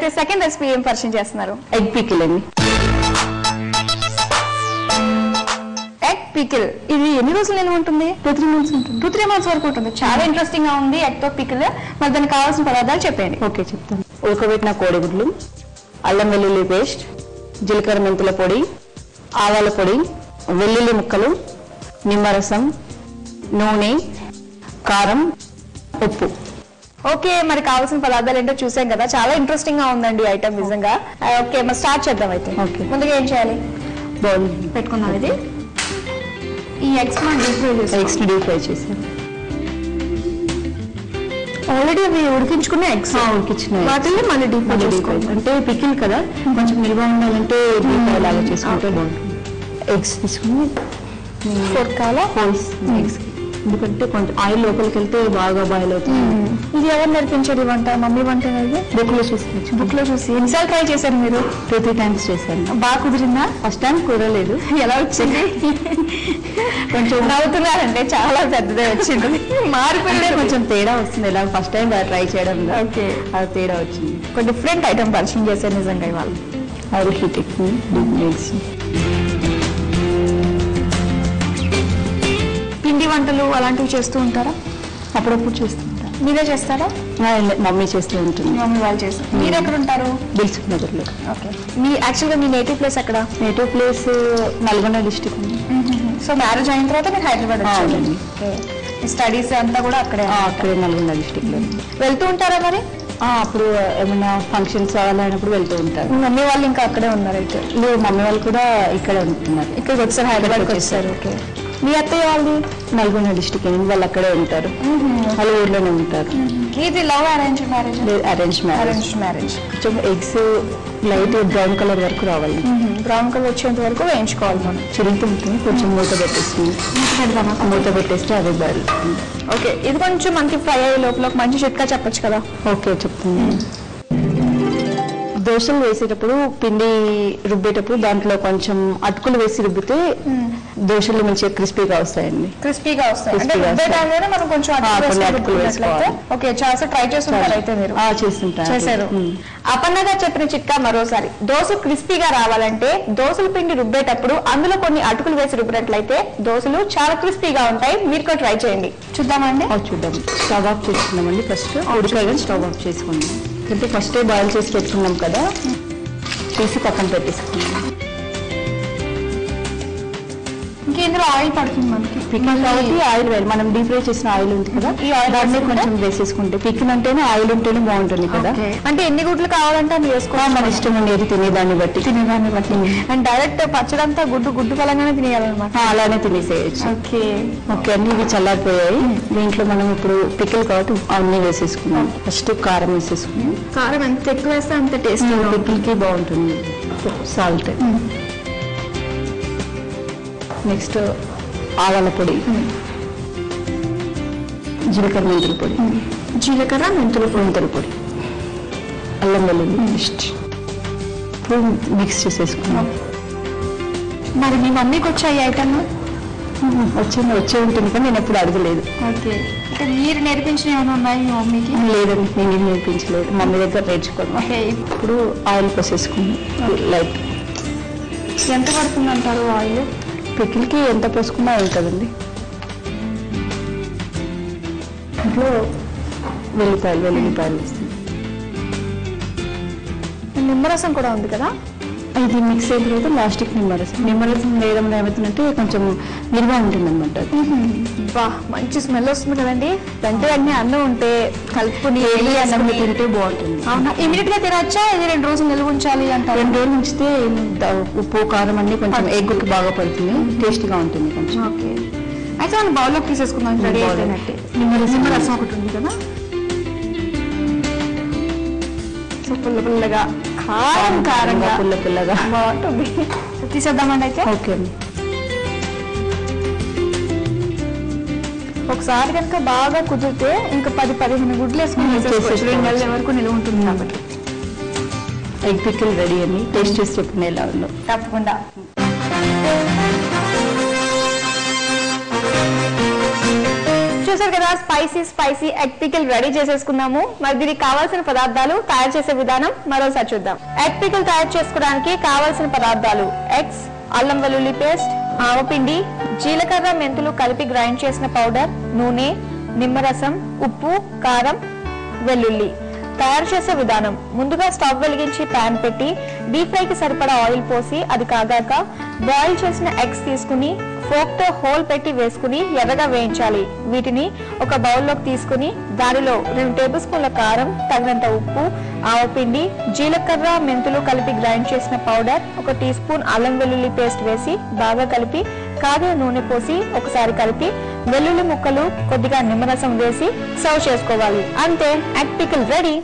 అయితే second recipe ఏం పరిచయం చేస్తున్నారు? ఎగ్ పికిల్ అండి. ఎగ్ పికిల్ ఇది ఎన్ని రోజులు నిల్వ ఉంటుంది? 2-3 months ఉంటుంది. 2-3 months వరకు ఉంటుంది. చాలా ఇంట్రెస్టింగ్ గా ఉంది ఎగ్ తో పికిల్. మరి దానికి కావాల్సిన పదార్థాలు చెప్పండి. ఓకే చెప్తాను. ఉడకబెట్టిన కోడిగుడ్లు, అల్లం వెల్లుల్లి పేస్ట్, జీలకర్ర మెంతుల పొడి, ఆవాల పొడి, వెల్లుల్లి ముక్కలు, నిమ్మరసం, నూనె, కారం, ఉప్పు. ఓకే, మరి కావాల్సిన పదార్థాలు ఏంటో చూసాం కదా, చాలా ఇంట్రెస్టింగ్ గా ఉందండి ఐటమ్ నిజంగా. ఓకే, మరి స్టార్ట్ చేద్దాం అయితే. ఓకే, ముందుగా ఏం చేయాలి? బౌల్ పెట్టుకుందాం. ఇది ఈ ఎగ్స్ డీప్ ఫ్రై చేసాను. ఆల్రెడీ అవి ఉడికించుకున్న ఎగ్స్ వాటిని మళ్ళీ డీప్ ఫ్రై చేసుకోవాలి. అంటే పికిల్ కదా, కొంచెం నిల్వ ఉండాలంటే డీప్ ఫ్రై లాగా చేసుకుంటే బాగుంటుంది. ఎగ్స్ తీసుకుని కొరకాల హోల్స్ ఎగ్స్, ఎందుకంటే కొంచెం ఆయిల్ లోపలికి వెళ్తే బాగా బాయిల్ అవుతుంది. ఇది ఎవరు నేర్పించారు ఈ వంట? మమ్మీ వంట అనేది బుక్ లో చూసి. ఎన్నిసార్లు ట్రై చేశారు మీరు? 2-3 times చేశాను. బాగా కుదిరిందా? ఫస్ట్ టైం కుదరలేదు. ఎలా వచ్చింది? కొంచెం నవ్వుతున్నారంటే చాలా పెద్దదే వచ్చింది. మారిపోయింది, కొంచెం తేడా వస్తుంది. ఎలా ఫస్ట్ టైం ట్రై చేయడం. ఓకే, అది తేడా వచ్చింది. ఒక డిఫరెంట్ ఐటమ్ పరిచయం చేశారు నిజంగా ఇవాళ. అది హీట్ ఎక్కువ. పిండి వంటలు అలాంటివి చేస్తూ ఉంటారా? అప్పుడప్పుడు చేస్తుంటారు. మీరే చేస్తారా? మమ్మీ చేస్తూ ఉంటుంది. మమ్మీ వాళ్ళు చేస్తారు. మీరు ఎక్కడ ఉంటారు? దిల్సుఖ్ నగర్లో. ఓకే, మీ యాక్చువల్గా మీ నేటివ్ ప్లేస్ ఎక్కడ? నేటివ్ ప్లేస్ నల్గొండ డిస్ట్రిక్ట్ ఉంది. సో మ్యారేజ్ అయిన తర్వాత మీరు హైదరాబాద్ వచ్చారండి. స్టడీస్ అంతా కూడా అక్కడే? అక్కడే నల్గొండ డిస్ట్రిక్ట్ లో. వెళ్తూ ఉంటారా మరి? అప్పుడు ఏమైనా ఫంక్షన్స్ అలాంటప్పుడు వెళ్తూ ఉంటారు. మమ్మీ వాళ్ళు ఇంకా అక్కడే ఉన్నారు అయితే? లేదు, మమ్మీ వాళ్ళు కూడా ఇక్కడే ఉంటున్నారు. ఇక్కడికి వచ్చారు, హైదరాబాద్కి వచ్చారు. ఓకే, మీ అత్తయ్య వాళ్ళు? నల్గొండ డిస్ట్రిక్ట్ అండి, వాళ్ళు అక్కడే ఉంటారు. వాళ్ళ ఊర్లోనే ఉంటారు. ఇది love arrange marriage? Arrange marriage. కొంచెం ఎగ్స్ లైట్ బ్రౌన్ కలర్ వరకు రావాలి. బ్రౌన్ కలర్ వచ్చేంత వరకు వేయించుకోవాలి మనం. చిరుగుతుంటుంది, కొంచెం మూత పెట్టేస్తుంది. మూత పెట్టేస్తే అదే బాయిల్. ఓకే, ఇది కొంచెం మనకి ఫ్రై అయ్యే లోపల ఒక మంచి చిట్కా చెప్పొచ్చు కదా? ఓకే చెప్తున్నాను. దోశలు వేసేటప్పుడు పిండి రుబ్బేటప్పుడు దాంట్లో కొంచెం అటుకులు వేసి రుబ్బితే దోశలు మంచిగా క్రిస్పీగా వస్తాయండి. క్రిస్పీగా వస్తాయి అంటే రుబ్బే టైంలోనే మనం కొంచెం అటుకులు వేసుకోవాలి. ఓకే, చాలా ట్రై చేస్తుంటారు అయితే మీరు? చేశారు. అపర్ణగా చెప్పిన చిట్కా మరోసారి. దోశ క్రిస్పీగా రావాలంటే దోశల పిండి రుబ్బేటప్పుడు అందులో కొన్ని అటుకులు వేసి రుబ్బినట్లయితే దోశలు చాలా క్రిస్పీగా ఉంటాయి. మీరు కూడా ట్రై చేయండి. చూద్దామండి. చూద్దాం. స్టవ్ ఆఫ్ చేసుకున్నామండి. ఫస్ట్ ఉడికాయని స్టవ్ ఆఫ్ చేసుకుందాం. అంటే ఫస్టే బాయిల్ చేసి పెట్టుకున్నాం కదా, తీసి పక్కన పెట్టేసుకున్నాం. ఇంకేందులో ఆయిల్ పడుతుంది మనకి పికిల్ కాబట్టి ఆయిల్ వేయాలి. మనం డీప్ ఫ్రై చేసిన ఆయిల్ ఉంది కదా, ఈ ఆయిల్ దాన్ని కొంచెం వేసేసుకుంటే, పికిల్ అంటేనే ఆయిల్ ఉంటేనే బాగుంటుంది కదా. అంటే ఎన్ని గుడ్లు కావాలంటే అన్ని వేసుకోవాలి, మన ఇష్టం ఉండేది తినేదాన్ని బట్టి. అండ్ డైరెక్ట్ పచ్చడంతా గుడ్డు పలంగానే తినేయాలన్నమాట. అలానే తినేసేయచ్చు. ఓకే, అన్ని ఇవి చల్లారిపోయాయి. దీంట్లో మనం ఇప్పుడు పికిల్ కాబట్టి అన్ని వేసేసుకున్నాం. ఫస్ట్ కారం వేసేసుకున్నాం. కారం ఎంత ఎక్కువ వేస్తే అంత టేస్ట్ పికిల్కి బాగుంటుంది. సాల్ట్, నెక్స్ట్ ఆవాల పొడి, జీలకర్ర మెంతుల పొడి, అల్లం వెల్లుల్లి పేస్ట్ మిక్స్ చేసేసుకున్నాం. మరి మీ మమ్మీకి వచ్చాయి ఐటమ్? వచ్చే ఉంటుంది కానీ నేను ఎప్పుడు అడగలేదు. ఓకే, అంటే మీరు నేర్పించిన ఏమైనా ఉన్నాయి మీ మమ్మీకి? లేదండి, నేను నేర్పించలేదు. మమ్మీ దగ్గర నేర్చుకోను. ఇప్పుడు ఆయిల్ పోసేసుకున్నాం. లైట్ ఎంత పడుతుంది అంటారు ఆయిల్? పికిల్కి ఎంత పోసుకున్నా ఏం కదండి. ఇంట్లో వెల్లుల్లిపాయలు వేస్తుంది. నిమ్మరసం కూడా ఉంది కదా, ఇది మిక్స్ అయిన తర్వాత లాస్ట్కి నిమ్మరసం వేయడం ఏమవుతుందంటే కొంచెం నిల్వ ఉంటుంది అనమాట. బా, మంచి స్మెల్ వస్తుంది కదండి. వెంటనే అన్నం ఉంటే కలుపుని అన్నం తింటే బాగుంటుంది. అవునా, ఇమీడియట్ గా తినచ్చా? ఇది 2 రోజులు నిల్వ ఉంచాలి అంటారు. 2 రోజులు ఉంచితే ఉప్పు కారం అన్ని కొంచెం ఎగ్గుకి బాగా పడుతుంది, టేస్ట్గా ఉంటుంది కొంచెం. ఓకే, అయితే మనం బౌల్లోకి తీసేసుకుందాం. రెడీ అయిపోయినట్టే. నిమ్మరసం ఒకటి ఉంది కదా, సో పుల్లగా కారంగా పుల్లగా బాగుంటుంది. తీసేద్దామండి అయితే. ఓకే అండి. ఒకసారి కనుక బాగా కుదిరితే ఇంకా 10-15 గుడ్లు వేసుకుని 2 నెలల వరకు నిల్వ ఉంటుంది కాబట్టి. ఎగ్ పికిల్ రెడీ అండి. టేస్ట్ చేసి చెప్పండి ఎలా ఉందో. తప్పకుండా. చూసారు కదా, స్పైసీ ఎగ్ పికిల్ రెడీ చేసేసుకున్నాము. మరి దీనికి కావాల్సిన పదార్థాలు, తయారు చేసే విధానం మరోసారి చూద్దాం. ఎగ్ పికిల్ తయారు చేసుకోవడానికి కావాల్సిన పదార్థాలు: ఎగ్స్, అల్లం వెల్లుల్లి పేస్ట్, ఆవపిండి, జీలకర్ర మెంతులు కలిపి గ్రైండ్ చేసిన పౌడర్, నూనె, నిమ్మరసం, ఉప్పు, కారం, వెల్లుల్లి. తయారు చేసే విధానం: ముందుగా స్టవ్ వెలిగించి ప్యాన్ పెట్టి డీప్ ఫ్రై కి సరిపడా ఆయిల్ పోసి అది కాగాక బాయిల్ చేసిన ఎగ్స్ తీసుకుని ఫోక్ తో హోల్ పెట్టి వేసుకుని ఎర్రగా వేయించాలి. వీటిని ఒక బౌల్లోకి తీసుకుని దానిలో 2 టేబుల్ స్పూన్ల కారం, తగినంత ఉప్పు, ఆవపిండి, జీలకర్ర మెంతులు కలిపి గ్రైండ్ చేసిన పౌడర్, 1 టీ స్పూన్ అల్లం వెల్లుల్లి పేస్ట్ వేసి బాగా కలిపి కాగిన నూనె పోసి ఒకసారి కలిపి వెల్లుల్లి ముక్కలు, కొద్దిగా నిమ్మరసం వేసి సర్వ్ చేసుకోవాలి. అంతే, ఎగ్ పికిల్ రెడీ.